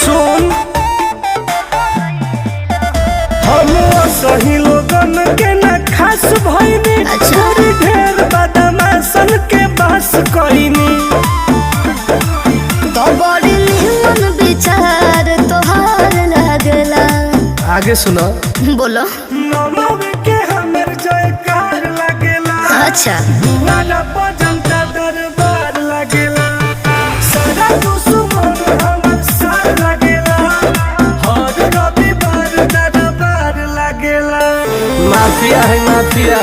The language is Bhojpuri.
सुन हम सही लोगन के न खास भइनी छोरी ढेर बदमाशन के बस कइनी तो बड़ी निमन विचार तोहार लागला। आगे सुनो बोलो। नमव के हमर जयकार लागेला अच्छा वाला बजंता दरबार लागेला सारा दुश्मन हमर साथ लागेला हर रविवार दरबार लागेला माफिया है माफिया।